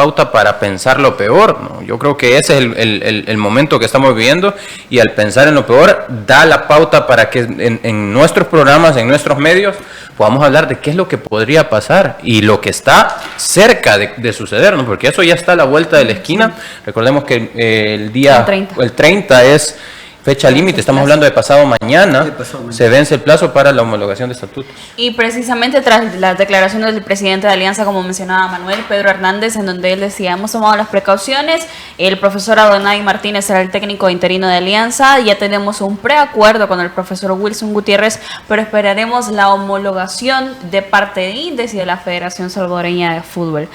pauta para pensar lo peor, ¿no? Yo creo que ese es el momento que estamos viviendo, y al pensar en lo peor da la pauta para que en nuestros programas, en nuestros medios, podamos hablar de qué es lo que podría pasar y lo que está cerca de suceder, ¿no? Porque eso ya está a la vuelta de la esquina. Recordemos que el 30 es fecha límite, estamos hablando de pasado mañana, se vence el plazo para la homologación de estatutos. Y precisamente tras las declaraciones del presidente de Alianza, como mencionaba Manuel, Pedro Hernández, en donde él decía, hemos tomado las precauciones, el profesor Adonai Martínez será el técnico interino de Alianza, ya tenemos un preacuerdo con el profesor Wilson Gutiérrez, pero esperaremos la homologación de parte de INDES y de la Federación Salvadoreña de Fútbol.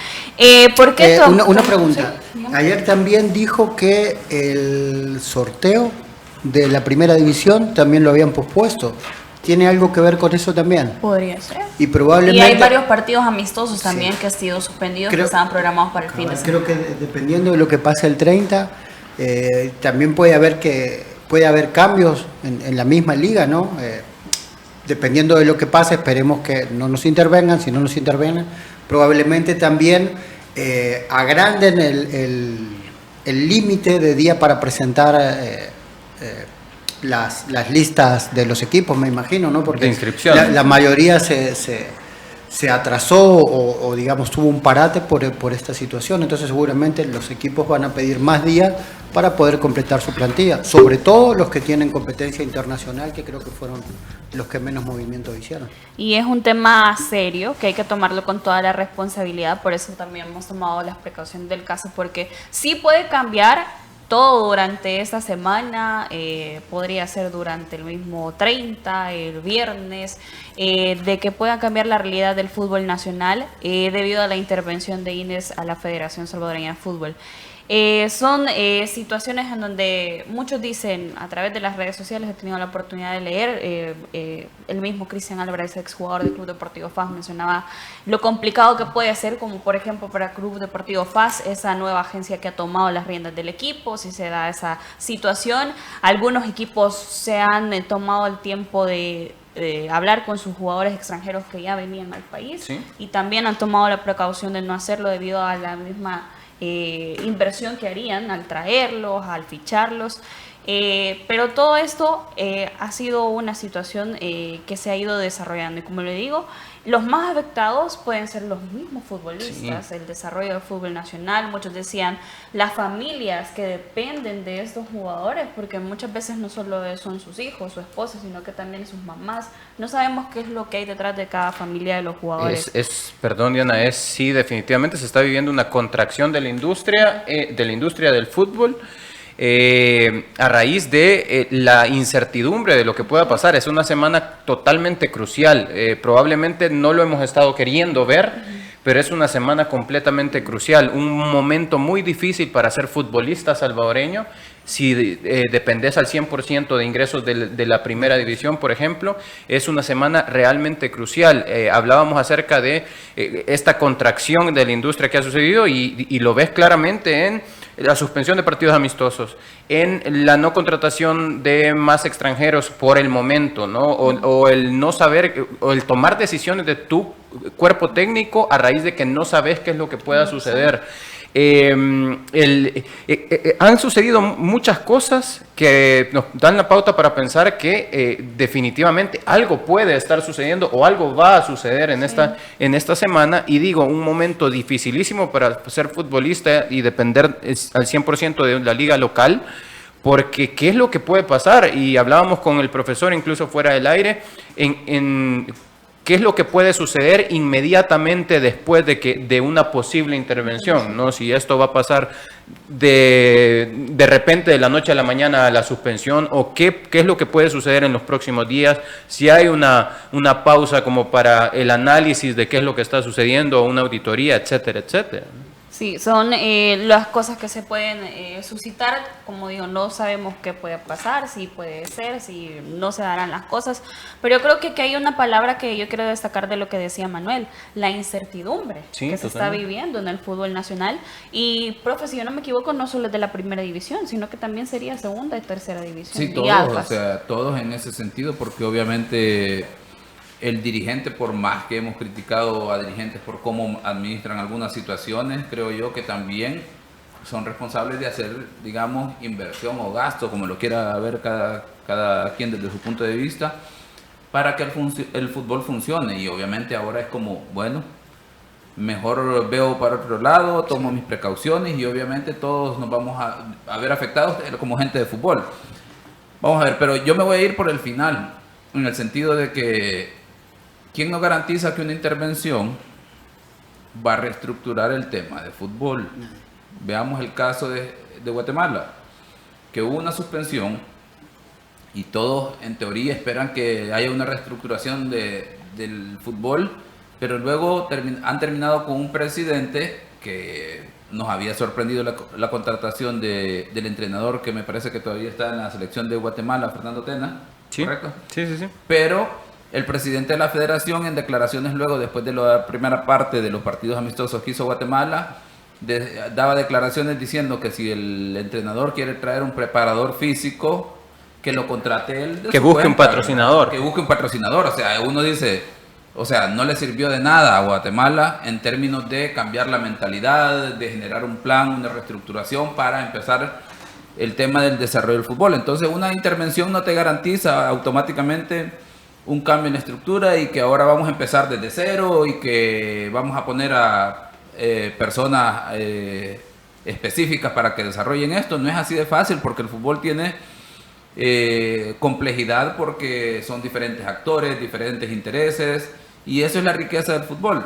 ¿Por qué una pregunta, ¿sí? Ayer también dijo que el sorteo de la primera división también lo habían pospuesto. ¿Tiene algo que ver con eso también? Podría ser. Y probablemente... Y hay varios partidos amistosos también que han sido suspendidos, que estaban programados para el fin de semana. Creo que dependiendo de lo que pase el 30, también puede haber cambios en la misma liga, ¿no? Dependiendo de lo que pase, esperemos que no nos intervengan. Si no nos intervengan, probablemente también agranden el límite de día para presentar las listas de los equipos, me imagino, ¿no? Porque la mayoría se atrasó o digamos tuvo un parate por esta situación. Entonces seguramente los equipos van a pedir más días para poder completar su plantilla, sobre todo los que tienen competencia internacional, que creo que fueron los que menos movimientos hicieron. Y es un tema serio que hay que tomarlo con toda la responsabilidad, por eso también hemos tomado las precauciones del caso, porque sí puede cambiar todo durante esta semana, podría ser durante el mismo 30, el viernes, de que pueda cambiar la realidad del fútbol nacional debido a la intervención de INDES a la Federación Salvadoreña de Fútbol. Son situaciones en donde muchos dicen, a través de las redes sociales, he tenido la oportunidad de leer, el mismo Cristian Álvarez, exjugador del Club Deportivo FAS, mencionaba lo complicado que puede ser, como por ejemplo para Club Deportivo FAS, esa nueva agencia que ha tomado las riendas del equipo, si se da esa situación. Algunos equipos se han tomado el tiempo de hablar con sus jugadores extranjeros que ya venían al país, ¿sí? Y también han tomado la precaución de no hacerlo debido a la misma inversión que harían al traerlos, al ficharlos, pero todo esto ha sido una situación que se ha ido desarrollando, y como le digo, los más afectados pueden ser los mismos futbolistas, sí. El desarrollo del fútbol nacional. Muchos decían las familias que dependen de estos jugadores, porque muchas veces no solo son sus hijos, su esposa, sino que también sus mamás. No sabemos qué es lo que hay detrás de cada familia de los jugadores. Perdón, Diana, sí, definitivamente se está viviendo una contracción de la industria del fútbol. A raíz de la incertidumbre de lo que pueda pasar. Es una semana totalmente crucial, probablemente no lo hemos estado queriendo ver, pero es una semana completamente crucial, un momento muy difícil para ser futbolista salvadoreño. Si dependes al 100% de ingresos de la primera división, por ejemplo, es una semana realmente crucial. Hablábamos acerca de esta contracción de la industria que ha sucedido y lo ves claramente en la suspensión de partidos amistosos, en la no contratación de más extranjeros por el momento, ¿no? O el no saber, o el tomar decisiones de tu cuerpo técnico a raíz de que no sabes qué es lo que pueda suceder. Han sucedido muchas cosas que nos dan la pauta para pensar que definitivamente algo puede estar sucediendo o algo va a suceder en esta semana, y digo, un momento dificilísimo para ser futbolista y depender al 100% de la liga local, porque ¿qué es lo que puede pasar? Y hablábamos con el profesor incluso fuera del aire en ¿qué es lo que puede suceder inmediatamente después de una posible intervención? ¿No? Si esto va a pasar de repente de la noche a la mañana a la suspensión, o qué es lo que puede suceder en los próximos días, si hay una pausa como para el análisis de qué es lo que está sucediendo, o una auditoría, etcétera, etcétera. Sí, son las cosas que se pueden suscitar. Como digo, no sabemos qué puede pasar, si puede ser, si no se darán las cosas, pero yo creo que hay una palabra que yo quiero destacar de lo que decía Manuel, la incertidumbre que se está viviendo en el fútbol nacional. Y, profe, si yo no me equivoco, no solo es de la primera división, sino que también sería segunda y tercera división. Sí, todos, o sea, todos en ese sentido, porque obviamente el dirigente, por más que hemos criticado a dirigentes por cómo administran algunas situaciones, creo yo que también son responsables de hacer, digamos, inversión o gasto, como lo quiera ver cada quien desde su punto de vista, para que el fútbol funcione. Y obviamente ahora es como, bueno, mejor veo para otro lado, tomo mis precauciones y obviamente todos nos vamos a ver afectados como gente de fútbol. Vamos a ver, pero yo me voy a ir por el final, en el sentido de que ¿quién nos garantiza que una intervención va a reestructurar el tema de fútbol? Veamos el caso de Guatemala, que hubo una suspensión y todos en teoría esperan que haya una reestructuración del fútbol, pero luego han terminado con un presidente que nos había sorprendido la contratación del entrenador que me parece que todavía está en la selección de Guatemala, Fernando Tena, Sí, ¿correcto? sí, sí, sí. Pero el presidente de la federación, en declaraciones luego, después de la primera parte de los partidos amistosos que hizo Guatemala, daba declaraciones diciendo que si el entrenador quiere traer un preparador físico, que lo contrate él. Que busque un patrocinador. Que busque un patrocinador. O sea, uno dice, o sea, no le sirvió de nada a Guatemala en términos de cambiar la mentalidad, de generar un plan, una reestructuración para empezar el tema del desarrollo del fútbol. Entonces, una intervención no te garantiza automáticamente un cambio en la estructura y que ahora vamos a empezar desde cero y que vamos a poner a personas específicas para que desarrollen esto. No es así de fácil porque el fútbol tiene complejidad porque son diferentes actores, diferentes intereses y eso es la riqueza del fútbol.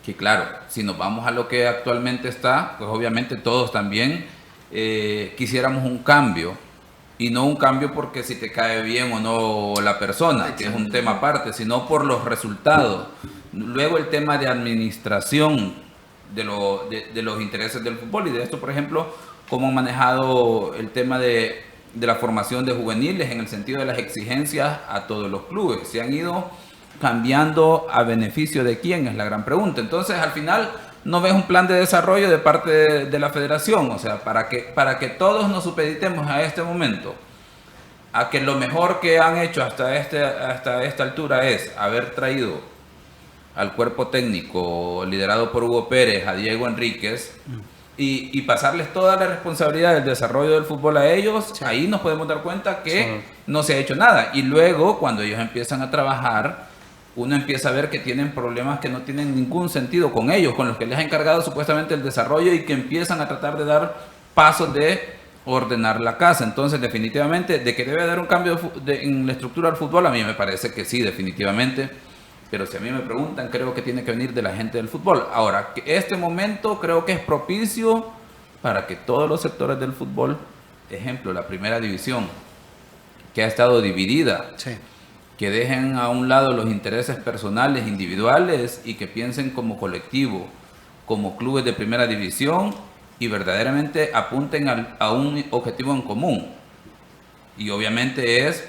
Que claro, si nos vamos a lo que actualmente está, pues obviamente todos también quisiéramos un cambio y no un cambio porque si te cae bien o no la persona, que es un tema aparte, sino por los resultados. Luego el tema de administración de los intereses del fútbol y de esto, por ejemplo, cómo han manejado el tema de la formación de juveniles en el sentido de las exigencias a todos los clubes. Se han ido cambiando a beneficio de quién, es la gran pregunta. Entonces, al final, no ves un plan de desarrollo de parte de la federación. O sea, para que todos nos supeditemos a este momento, a que lo mejor que han hecho hasta esta altura es haber traído al cuerpo técnico liderado por Hugo Pérez, a Diego Enríquez, y pasarles toda la responsabilidad del desarrollo del fútbol a ellos, sí. Ahí nos podemos dar cuenta que no se ha hecho nada. Y luego, cuando ellos empiezan a trabajar, uno empieza a ver que tienen problemas que no tienen ningún sentido con ellos, con los que les ha encargado supuestamente el desarrollo y que empiezan a tratar de dar pasos de ordenar la casa. Entonces, definitivamente, de que debe haber un cambio en la estructura del fútbol, a mí me parece que sí, definitivamente. Pero si a mí me preguntan, creo que tiene que venir de la gente del fútbol. Ahora, que este momento creo que es propicio para que todos los sectores del fútbol, ejemplo, la primera división, que ha estado dividida, sí, que dejen a un lado los intereses personales, individuales, y que piensen como colectivo, como clubes de primera división, y verdaderamente apunten a un objetivo en común. Y obviamente es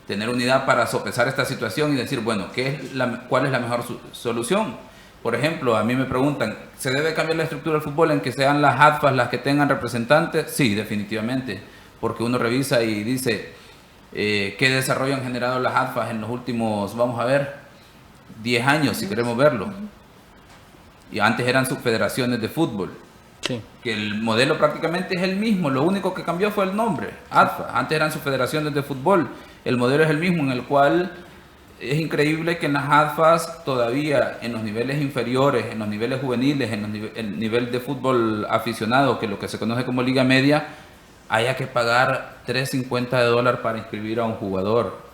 tener unidad para sopesar esta situación y decir, bueno, ¿cuál es la mejor solución? Por ejemplo, a mí me preguntan, ¿se debe cambiar la estructura del fútbol en que sean las ADFAs las que tengan representantes? Sí, definitivamente, porque uno revisa y dice, ¿qué desarrollo han generado las ADFAs en los últimos, vamos a ver, 10 años, si queremos verlo? Y antes eran subfederaciones de fútbol. Sí. Que el modelo prácticamente es el mismo, lo único que cambió fue el nombre, ADFA. Antes eran subfederaciones de fútbol, el modelo es el mismo, en el cual es increíble que en las ADFAs todavía en los niveles inferiores, en los niveles juveniles, en el nivel de fútbol aficionado, que es lo que se conoce como Liga Media, haya que pagar $3.50 para inscribir a un jugador.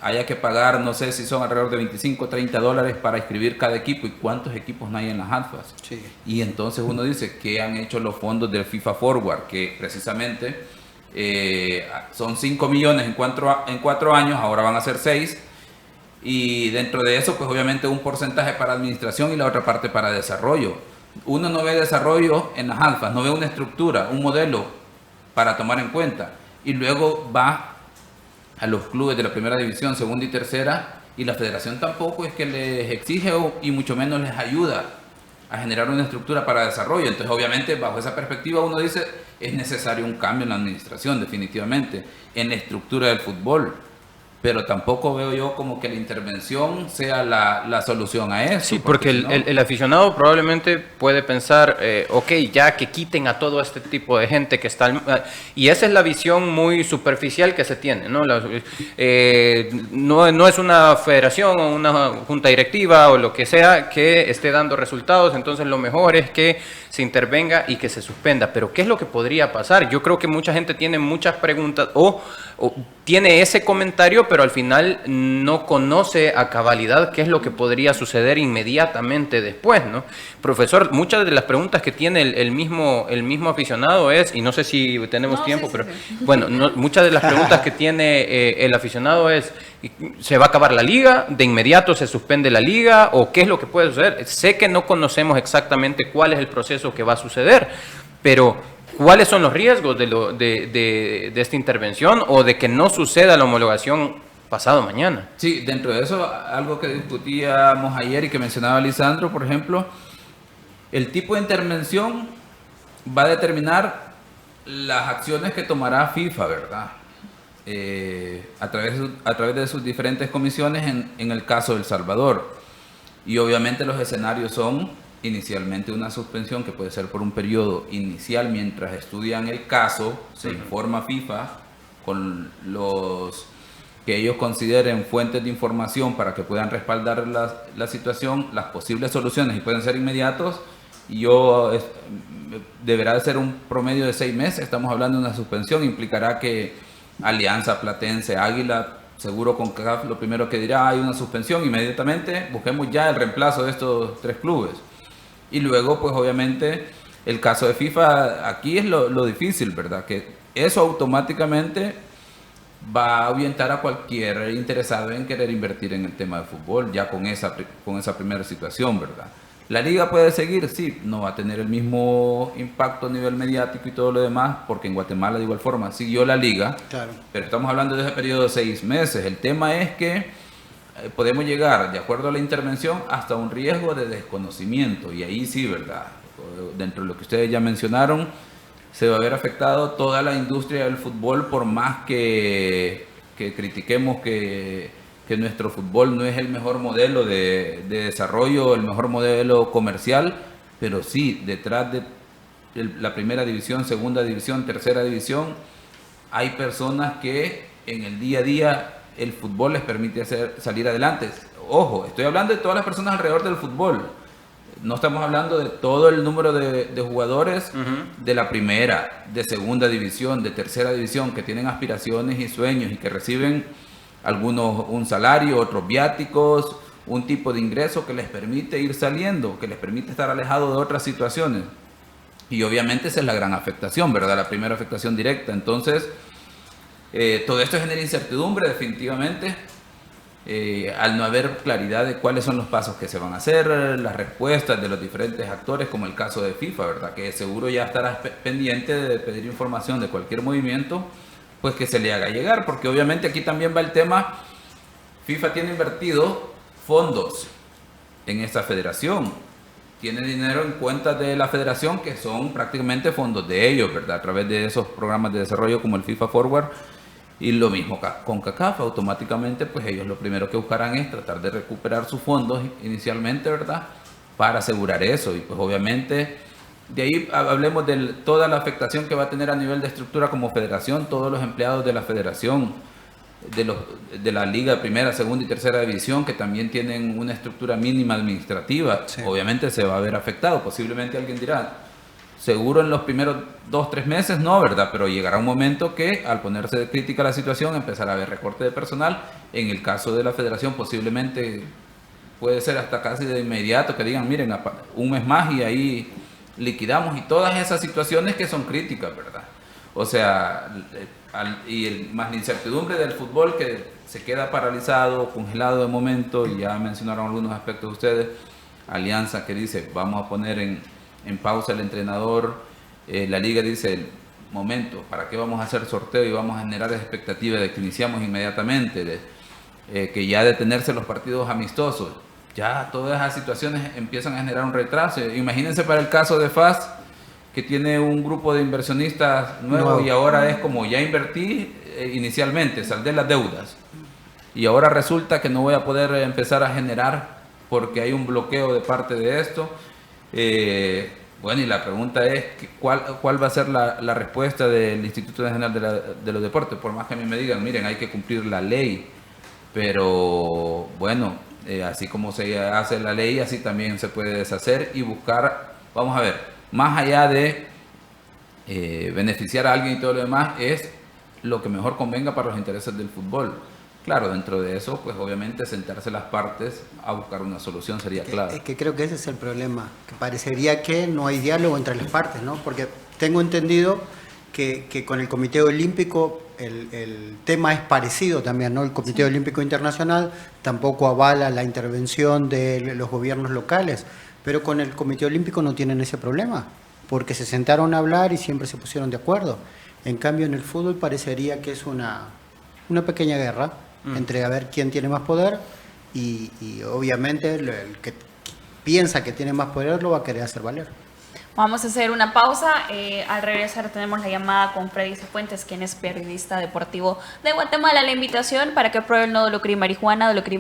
Haya que pagar, no sé si son alrededor de $25, $30 para inscribir cada equipo. ¿Y cuántos equipos no hay en las ADFAs? Sí. Y entonces uno dice, ¿qué han hecho los fondos del FIFA Forward? Que precisamente son 5 millones en 4 años, ahora van a ser 6. Y dentro de eso, pues obviamente un porcentaje para administración y la otra parte para desarrollo. Uno no ve desarrollo en las ADFAs, no ve una estructura, un modelo para tomar en cuenta. Y luego va a los clubes de la primera división, segunda y tercera, y la federación tampoco es que les exige y mucho menos les ayuda a generar una estructura para desarrollo. Entonces, obviamente, bajo esa perspectiva uno dice, es necesario un cambio en la administración, definitivamente, en la estructura del fútbol. pero tampoco veo yo como que la intervención sea la solución a eso. Sí, porque si no, el aficionado probablemente puede pensar, ok, ya que quiten a todo este tipo de gente que está... Y esa es la visión muy superficial que se tiene, ¿no? No es una federación o una junta directiva o lo que sea que esté dando resultados, entonces lo mejor es que se intervenga y que se suspenda. Pero ¿qué es lo que podría pasar? Yo creo que mucha gente tiene muchas preguntas o tiene ese comentario, pero al final no conoce a cabalidad qué es lo que podría suceder inmediatamente después, ¿no? Profesor, muchas de las preguntas que tiene el mismo aficionado es, y no sé si tenemos tiempo, pero bueno, muchas de las preguntas que tiene el aficionado es, ¿se va a acabar la liga? ¿De inmediato se suspende la liga? ¿O qué es lo que puede suceder? Sé que no conocemos exactamente cuál es el proceso que va a suceder, pero ¿cuáles son los riesgos de esta intervención o de que no suceda la homologación pasado mañana? Sí, dentro de eso, algo que discutíamos ayer y que mencionaba Lisandro, por ejemplo, el tipo de intervención va a determinar las acciones que tomará FIFA, ¿verdad? A través de sus diferentes comisiones en el caso de El Salvador. Y obviamente los escenarios son inicialmente una suspensión que puede ser por un periodo inicial mientras estudian el caso, se informa a FIFA con los que ellos consideren fuentes de información para que puedan respaldar la situación, las posibles soluciones, y pueden ser inmediatos, y deberá de ser un promedio de 6 meses, estamos hablando de una suspensión, implicará que Alianza, Platense, Águila, seguro con CAF lo primero que dirá, hay una suspensión, inmediatamente busquemos ya el reemplazo de estos 3 clubes. Y luego, pues obviamente, el caso de FIFA, aquí es lo difícil, ¿verdad? Que eso automáticamente va a ahuyentar a cualquier interesado en querer invertir en el tema de fútbol, ya con esa primera situación, ¿verdad? La liga puede seguir, sí, no va a tener el mismo impacto a nivel mediático y todo lo demás, porque en Guatemala de igual forma siguió la liga, Claro. pero estamos hablando de ese periodo de 6 meses. El tema es que podemos llegar, de acuerdo a la intervención, hasta un riesgo de desconocimiento, y ahí sí, ¿verdad? Dentro de lo que ustedes ya mencionaron, se va a ver afectado toda la industria del fútbol, por más que critiquemos que nuestro fútbol no es el mejor modelo de desarrollo, el mejor modelo comercial, pero sí, detrás de la primera división, segunda división, tercera división, hay personas que en el día a día el fútbol les permite salir adelante. Ojo, estoy hablando de todas las personas alrededor del fútbol. No estamos hablando de todo el número de jugadores de la primera, de segunda división, de tercera división, que tienen aspiraciones y sueños y que reciben algunos un salario, otros viáticos, un tipo de ingreso que les permite ir saliendo, que les permite estar alejados de otras situaciones. Y obviamente esa es la gran afectación, ¿verdad? La primera afectación directa. Entonces, todo esto genera incertidumbre definitivamente, al no haber claridad de cuáles son los pasos que se van a hacer, las respuestas de los diferentes actores, como el caso de FIFA, ¿verdad? Que seguro ya estará pendiente de pedir información de cualquier movimiento, pues que se le haga llegar, porque obviamente aquí también va el tema, FIFA tiene invertido fondos en esta federación, tiene dinero en cuentas de la federación que son prácticamente fondos de ellos, ¿verdad? A través de esos programas de desarrollo como el FIFA Forward. Y lo mismo con CACAF, automáticamente pues ellos lo primero que buscarán es tratar de recuperar sus fondos inicialmente, ¿verdad? Para asegurar eso. Y pues obviamente de ahí hablemos de toda la afectación que va a tener a nivel de estructura como federación, todos los empleados de la federación, de la liga primera, segunda y tercera división, que también tienen una estructura mínima administrativa, sí. Obviamente se va a ver afectado. Posiblemente alguien dirá, seguro en los primeros 2-3 meses no, ¿verdad? Pero llegará un momento que al ponerse de crítica la situación empezará a haber recorte de personal. En el caso de la federación posiblemente puede ser hasta casi de inmediato que digan, miren, un mes más y ahí liquidamos, y todas esas situaciones que son críticas, ¿verdad? O sea, más la incertidumbre del fútbol que se queda paralizado, congelado de momento, y ya mencionaron algunos aspectos ustedes. Alianza que dice, vamos a poner en pausa el entrenador, la liga dice, momento, ¿para qué vamos a hacer sorteo y vamos a generar expectativa de que iniciamos inmediatamente, que ya detenerse los partidos amistosos? Ya todas esas situaciones empiezan a generar un retraso. Imagínense para el caso de FAS, que tiene un grupo de inversionistas nuevos y ahora es como ya invertí inicialmente, saldé las deudas. y ahora resulta que no voy a poder empezar a generar porque hay un bloqueo de parte de esto. Bueno, y la pregunta es, ¿cuál va a ser la respuesta del Instituto Nacional de los Deportes? Por más que a mí me digan, miren, hay que cumplir la ley, pero bueno, así como se hace la ley, así también se puede deshacer y buscar, vamos a ver, más allá de beneficiar a alguien y todo lo demás, es lo que mejor convenga para los intereses del fútbol. Claro, dentro de eso, pues obviamente sentarse las partes a buscar una solución sería clave. Es que creo que ese es el problema, que parecería que no hay diálogo entre las partes, ¿no? Porque tengo entendido que con el Comité Olímpico el tema es parecido también, ¿no? El Comité Olímpico Internacional tampoco avala la intervención de los gobiernos locales, pero con el Comité Olímpico no tienen ese problema, porque se sentaron a hablar y siempre se pusieron de acuerdo. En cambio, en el fútbol parecería que es una pequeña guerra entre a ver quién tiene más poder y obviamente el que piensa que tiene más poder lo va a querer hacer valer. Vamos a hacer una pausa. Al regresar tenemos la llamada con Freddy Cifuentes, quien es periodista deportivo de Guatemala. La invitación para que pruebe el no Dolocrim marihuana, Dolocrim